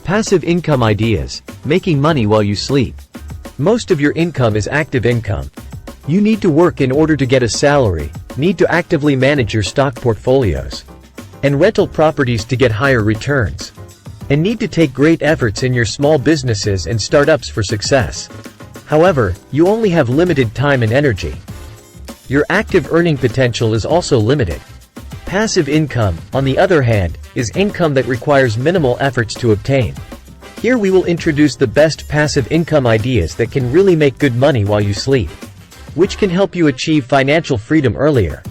Passive income ideas, making money while you sleep. Most of your income is active income. You need to work in order to get a salary, need to actively manage your stock portfolios, and rental properties to get higher returns, and need to take great efforts in your small businesses and startups for success. However, you only have limited time and energy. Your active earning potential is also limited. Passive income, on the other hand, is income that requires minimal efforts to obtain. Here we will introduce the best passive income ideas that can really make good money while you sleep, which can help you achieve financial freedom earlier.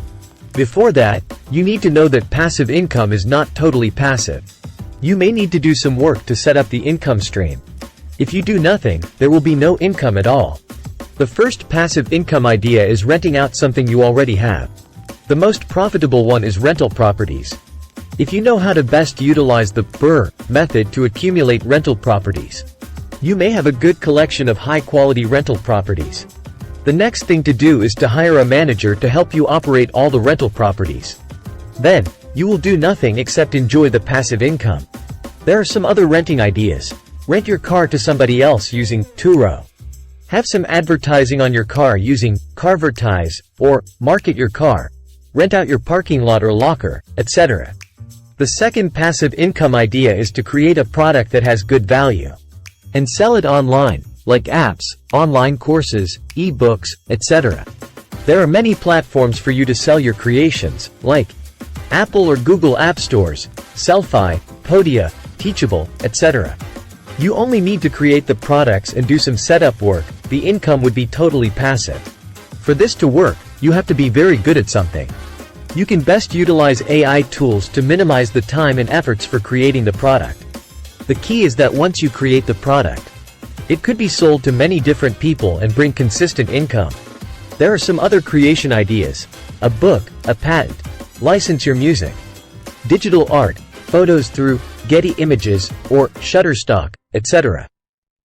Before that, you need to know that passive income is not totally passive. You may need to do some work to set up the income stream. If you do nothing, there will be no income at all. The first passive income idea is renting out something you already have. The most profitable one is rental properties. If you know how to best utilize the BRRRR method to accumulate rental properties, you may have a good collection of high-quality rental properties. The next thing to do is to hire a manager to help you operate all the rental properties. Then, you will do nothing except enjoy the passive income. There are some other renting ideas. Rent your car to somebody else using Turo. Have some advertising on your car using Carvertise, or market your car. Rent out your parking lot or locker, etc. The second passive income idea is to create a product that has good value and sell it online, like apps, online courses, e-books, etc. There are many platforms for you to sell your creations, like Apple or Google App Stores, Sellfy, Podia, Teachable, etc. You only need to create the products and do some setup work. The income would be totally passive. For this to work, you have to be very good at something. You can best utilize AI tools to minimize the time and efforts for creating the product. The key is that once you create the product, it could be sold to many different people and bring consistent income. There are some other creation ideas: a book, a patent, license your music, digital art, photos through Getty Images or Shutterstock, etc.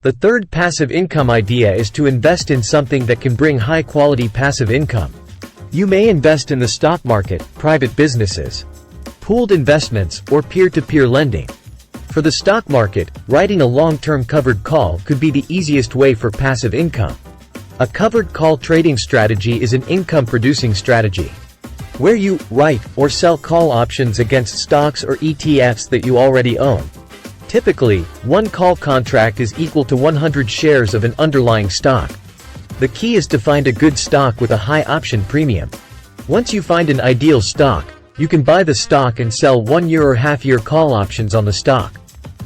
The third passive income idea is to invest in something that can bring high-quality passive income. You may invest in the stock market, private businesses, pooled investments, or peer-to-peer lending. For the stock market, writing a long-term covered call could be the easiest way for passive income. A covered call trading strategy is an income-producing strategy, where you write or sell call options against stocks or ETFs that you already own. Typically, one call contract is equal to 100 shares of an underlying stock. The key is to find a good stock with a high option premium. Once you find an ideal stock, you can buy the stock and sell 1 year or half-year call options on the stock.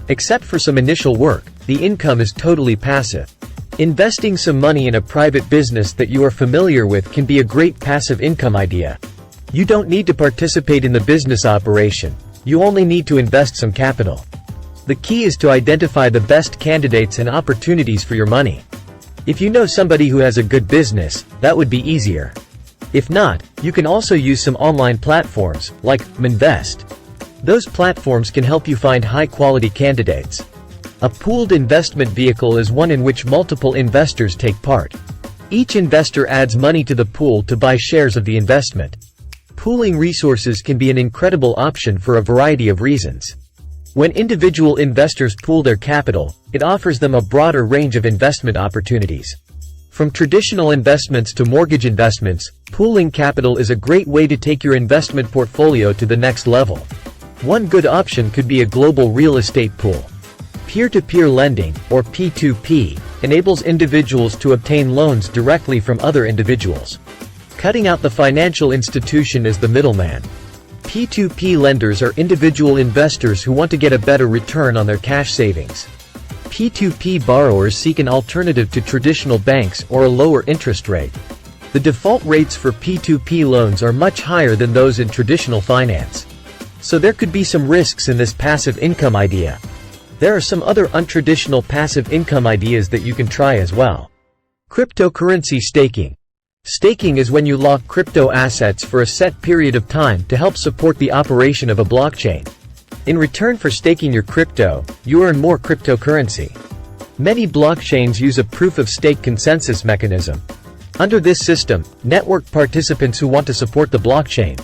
Except for some initial work, the income is totally passive. Investing some money in a private business that you are familiar with can be a great passive income idea. You don't need to participate in the business operation. You only need to invest some capital. The key is to identify the best candidates and opportunities for your money. If you know somebody who has a good business, that would be easier. If not, you can also use some online platforms, like Minvest. Those platforms can help you find high-quality candidates. A pooled investment vehicle is one in which multiple investors take part. Each investor adds money to the pool to buy shares of the investment. Pooling resources can be an incredible option for a variety of reasons. When individual investors pool their capital, it offers them a broader range of investment opportunities. From traditional investments to mortgage investments, pooling capital is a great way to take your investment portfolio to the next level. One good option could be a global real estate pool. Peer-to-peer lending, or P2P, enables individuals to obtain loans directly from other individuals, cutting out the financial institution as the middleman. P2P lenders are individual investors who want to get a better return on their cash savings. P2P borrowers seek an alternative to traditional banks or a lower interest rate. The default rates for P2P loans are much higher than those in traditional finance. So there could be some risks in this passive income idea. There are some other untraditional passive income ideas that you can try as well. Cryptocurrency staking. Staking is when you lock crypto assets for a set period of time to help support the operation of a blockchain. In return for staking your crypto, you earn more cryptocurrency. Many blockchains use a proof-of-stake consensus mechanism. Under this system, network participants who want to support the blockchain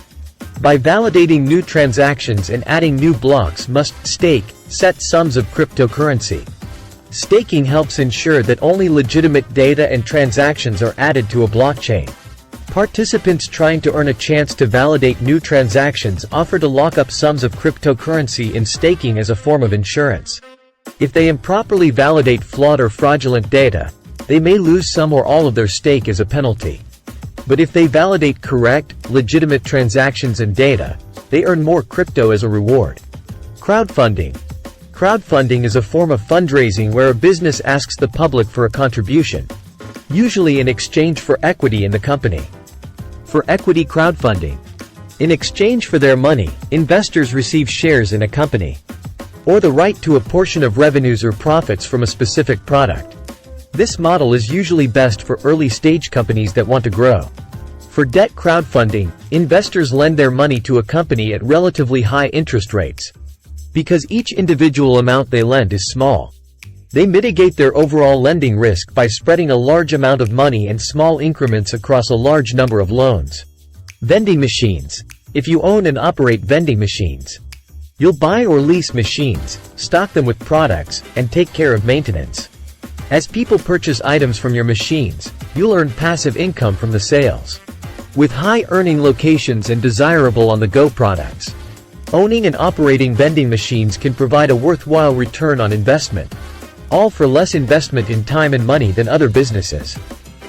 by validating new transactions and adding new blocks must stake Set sums of cryptocurrency. Staking helps ensure that only legitimate data and transactions are added to a blockchain. Participants trying to earn a chance to validate new transactions offer to lock up sums of cryptocurrency in staking as a form of insurance. If they improperly validate flawed or fraudulent data, they may lose some or all of their stake as a penalty. But if they validate correct, legitimate transactions and data, they earn more crypto as a reward. Crowdfunding. Crowdfunding is a form of fundraising where a business asks the public for a contribution, usually in exchange for equity in the company. For equity crowdfunding, in exchange for their money, investors receive shares in a company, or the right to a portion of revenues or profits from a specific product. This model is usually best for early-stage companies that want to grow. For debt crowdfunding, investors lend their money to a company at relatively high interest rates. Because each individual amount they lend is small, they mitigate their overall lending risk by spreading a large amount of money in small increments across a large number of loans. Vending machines. If you own and operate vending machines, you'll buy or lease machines, stock them with products, and take care of maintenance. As people purchase items from your machines, you'll earn passive income from the sales. With high-earning locations and desirable on-the-go products, owning and operating vending machines can provide a worthwhile return on investment, all for less investment in time and money than other businesses.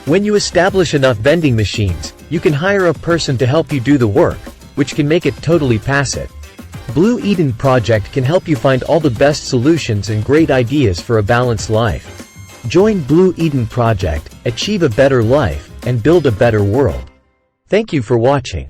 When you establish enough vending machines, you can hire a person to help you do the work, which can make it totally passive. Blue Eden Project can help you find all the best solutions and great ideas for a balanced life. Join Blue Eden Project, achieve a better life, and build a better world. Thank you for watching.